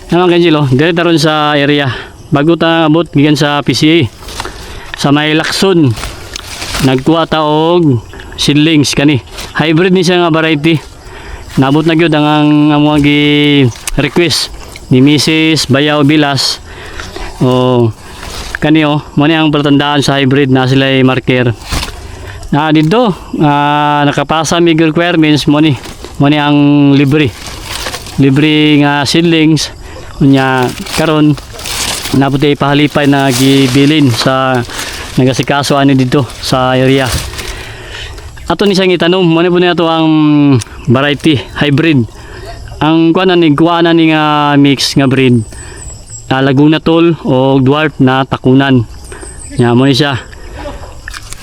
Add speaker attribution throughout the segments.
Speaker 1: Naman kanjil oh, dire taron sa area. Bago ta abot gikan sa PCA. Sa may Lakson. Nagkuha ta og seedlings kani. Hybrid ni siya nga variety. Nabot na gyud ang among gi request ni Mrs. Bayaw Bilas. O kani oh, mo ni ang palatandaan sa hybrid na sila ay marker. Dito nakapasa mig requirements mo ni ang libre nga seedlings unya karon nabot ay pahalipay na gibilin sa nagasikaso ani dito sa area. Ato ni siyang itanom mo ni po ato ang variety hybrid. Ang kuanan ni kuana ni nga mix nga breed Laguna Tall o dwarf na takunan. Nya mo ni siya.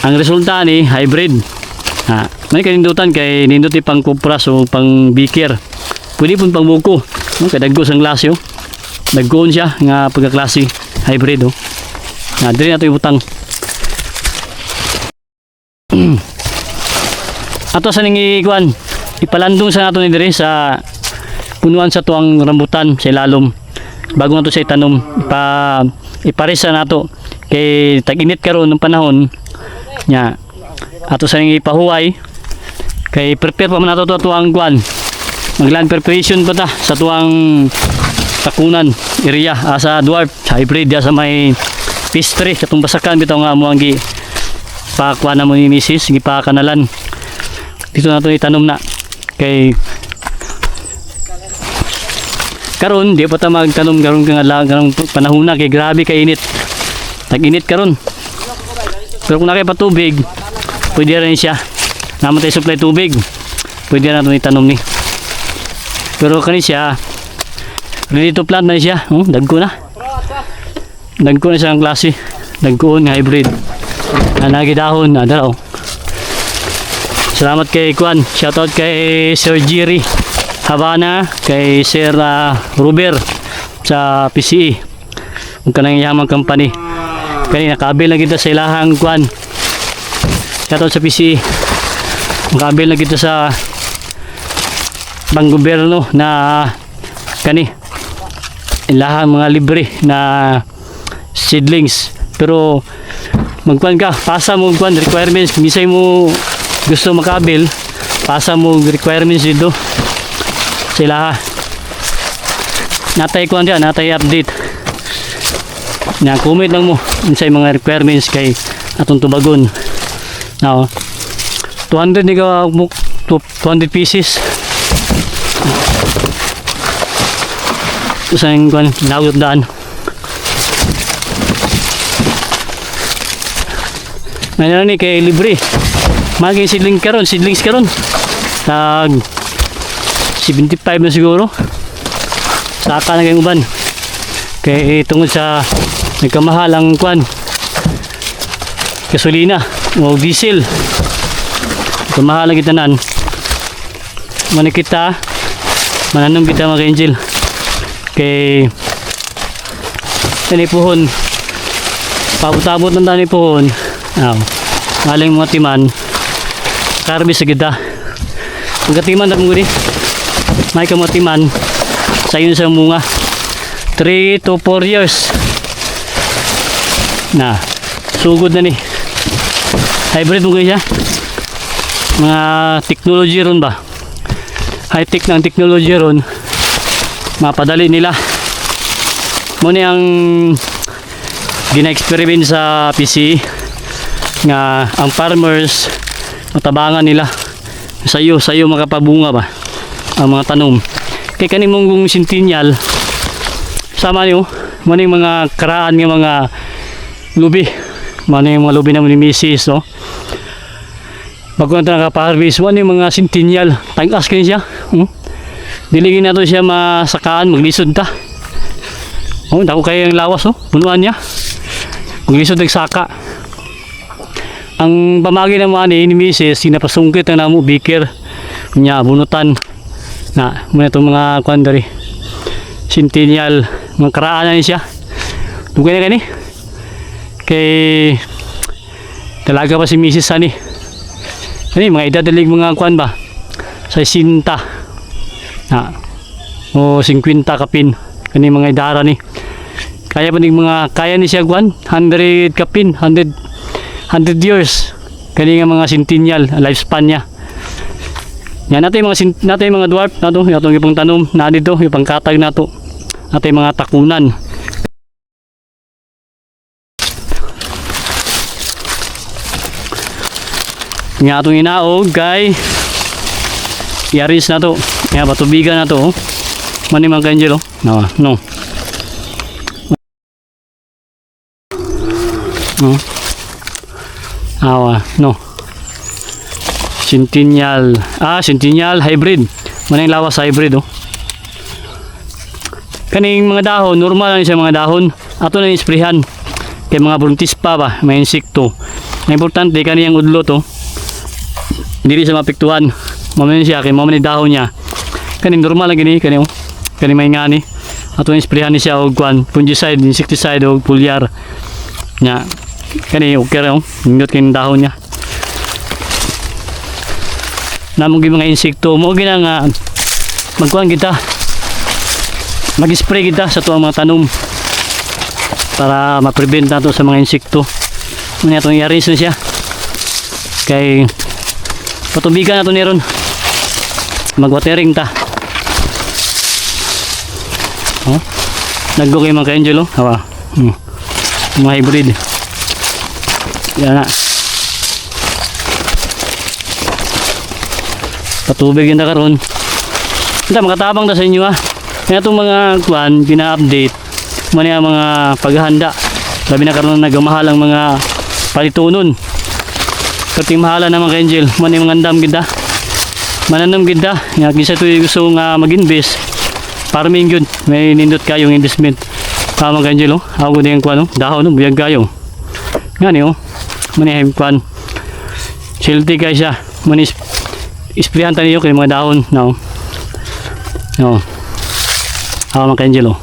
Speaker 1: Ang resulta ni hybrid. May kanindutan kay ninduti pang kupras o pang bikir. Pwede pun pang buko. Kay dagko sang klase oh. Dagkoon siya nga pagkaklase hybrid oh. Diri na to ibutang. Ato sa ning ikuan ipalandong sa nato ni diri sa punuan sa tuang rambutan sa ilalom. Bago nato sa itanom iparisa nato kay tag-init karon ng panahon nya ato sa ning ipahuway kay prepare pa man nato to tuang kuan magland preparation pa ta sa tuang takunan area sa dwarf hybrid sa may pastry katong basakan bitaw nga mo ang gi pakuan na mo ni Mrs. gipakanalan dito nato itanom na kay karon di pa ta magtanom karon kanang panahon na kay grabe kay init tag-init karon pero kung nakay pa tubig pwede rin siya naman tayo supply tubig pwede na nato itanom ni pero kani siya ready to plant na siya dagko na siya ang klase dagkoon nga hybrid nagidahon dalaw. Salamat kay Kwan, shoutout kay Sir Jerry Habana, kay Sir Ruber sa PCE kung kanang yamang company kani nakabil na kita sa ilahang Kwan, shoutout sa PCE nakabil na kita sa bang gobyerno na kani ilahang mga libre na seedlings pero magkuan ka pasa mo kuan requirements misay mo gusto makabil pasa mo requirements dito sila natay kuan diyan natay update na comment lang mo insay mga requirements kay atong tubagon now 200 ni ka 200 pieces usang kuan lawot daan mayroon ni kay libre maging seedlings karon tag 75 na siguro saka na kayong uban kay tungod sa nagkamahal ang kwan gasolina o diesel kamahal ang kitanan manikita mananong kita mga angel kay tanipuhon pabutabot ng tanipuhon maling mga timan karbi sa gida pagkatiman na mong may kamatiman sa yun sa bunga 3 to 4 years na sugod na ni hybrid mo siya mga technology ron ba high tech ng technology ron mapadali nila mo ni ang gina-experiment sa PC nga ang farmers matabangan nila sayo makapabunga ba ang mga tanom kay kaning mong sintinyal sama niyo maning mga karaan nga mga lubi maning mga lubi na ni Mrs. no bago na nakaparvis maning mga sintinyal tangkas kani siya diligin nato siya masakaan maglisod ta dako kay ang lawas punuan niya maglisod nagsaka ang pamagi ng mga ni Mrs. sinapasungkit ang namo bikir nya bunutan na muna itong mga kwandari centennial mga karaan na siya dugay na gani kay talaga pa si Mrs. Sani mga edad dalig mga kwan ba sa sinta na o 50 kapin kani mga idara ni. Kaya pa ning mga kaya ni siya kwan 100 kapin, 100 years. Kani nga mga centennial lifespan niya. Yan natin mga dwarf nato, atong ipang tanom na dito, ipang katag nato. Natin mga takunan. Nga atong inaog kay i-arrange na to. Nga patubigan na to. Mani mga kanjel no. No. Centennial hybrid. Mani lawas hybrid Kaning mga dahon, normal lang siya mga dahon. Ato na isprehan. Kay mga buntis pa ba, may insekto. Ang importante kaniyang udlo to. Dili sa mapiktuhan. Mamaya siya kay mamaya dahon niya. Kaning normal lang gini kani kani may ngani. Ato isprehan ni siya og kwan, fungicide, insecticide og foliar. Nya kani okay ra nindot kay dahon niya. Namong mga insekto mo gina nga magkuan kita. Mag-spray kita sa tuang mga tanom para ma-prevent nato sa mga insekto. Muna itong i-arrange na siya. Kay patubigan nato ni ron. Mag-watering ta. Naggo kayo mga ka-angel hawa. Mga hybrid. Yan na. Patubig yun na karon. Ito makatabang na sa inyo Kaya itong mga kuan pina-update. Muna yung mga paghahanda. Labi na karon nagamahal ang mga palitunon. Kating mahala na mga ka-angel. Muna yung mga andam kita. Mananam kita. Nga kisa ito yung gusto nga mag-invest. Farming yun. May nindot kayong investment. Mga ka-angel Ako din yung kuan dahon buyag kayo. Nga niyo. Muna yung kuan. Silti kayo siya. Muna isprehan tayo kay mga dahon. No. Ako mga ka-angel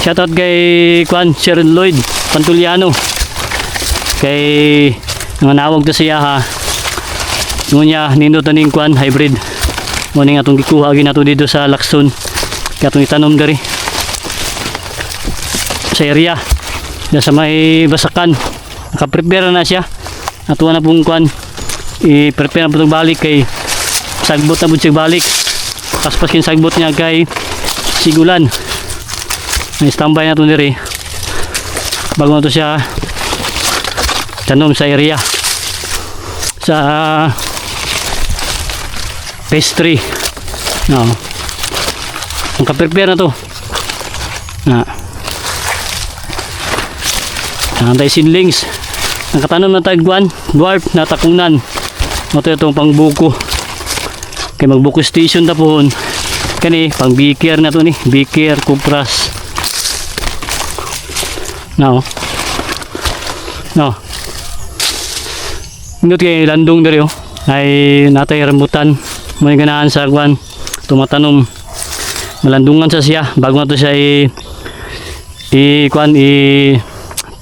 Speaker 1: Shoutout kay Kwan Sir Lloyd Pantuliano. Kay nanganawag to siya Ngunya nindot na ning Kwan hybrid. Muning atong gikuha ginato dito sa Lacson. Kaya atong itanom dari sa area. Sa may basakan. Nakaprepare na siya. Ato na pong Kwan. I-prepare na po itong balik kay sagbot na po siya balik. Paspas kin sagbot niya kay sigulan. May standby na ito diri. Bago na ito siya tanom sa area. Sa pastry. Nakaprepare na ito. Antay seedlings. Nakatanom na tagwan. Dwarf na takunan. Ito itong pangbuko. Kay magbuko station ta pohon. Kani pang beaker na to ni, beaker kupras. No. Indot kay landong diri ay natay rambutan. May ganahan sa kwan tumatanom. Malandungan sa siya bago na to siya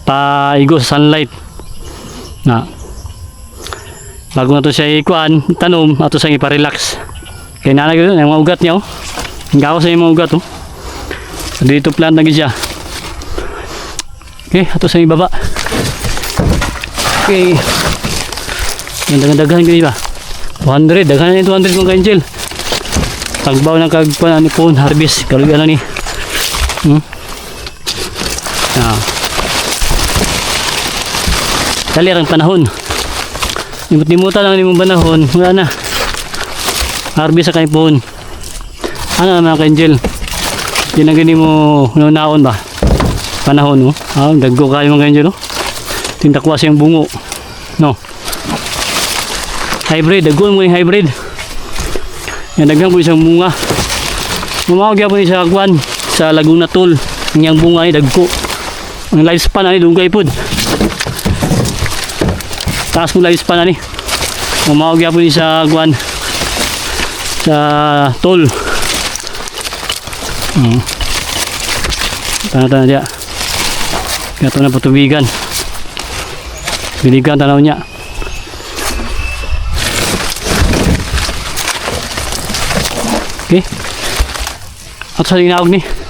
Speaker 1: paigo sa sunlight. Bago na to siya tanom ato sa ipa-relax. Kaya nanay ko yung mga ugat niya Hinggaw sa yung mga ugat Dito plant lagi siya. Okay, ato sa ibaba. Okay. Yan dagan-dagahan ko ba? 200, daghan na yung 200 mga ka-angel. Tagbaw ng kagpan ni phone harvest. Kalugan na ni. Dali ang panahon. Nimut-nimutan lang yung panahon. Wala na. Harvest sa kaipon. Ano mga ka-angel? Ginagani mo naon ba? Panahon daggo kayo mga ka-angel Tintakwa siyang bungo. Hybrid. Daggo mo yung hybrid. Yan dagang po isang bunga. Mamawag po sa kwan sa Laguna Tool. Yung bunga ay dagko. Ang lifespan ay dugay po. Taas mo lifespan ani. Mamawag po sa kwan sa tool. Tana-tana dia. Kaya ito na patubigan. Biligan tanaw niya. Okay. At sa linaog ni.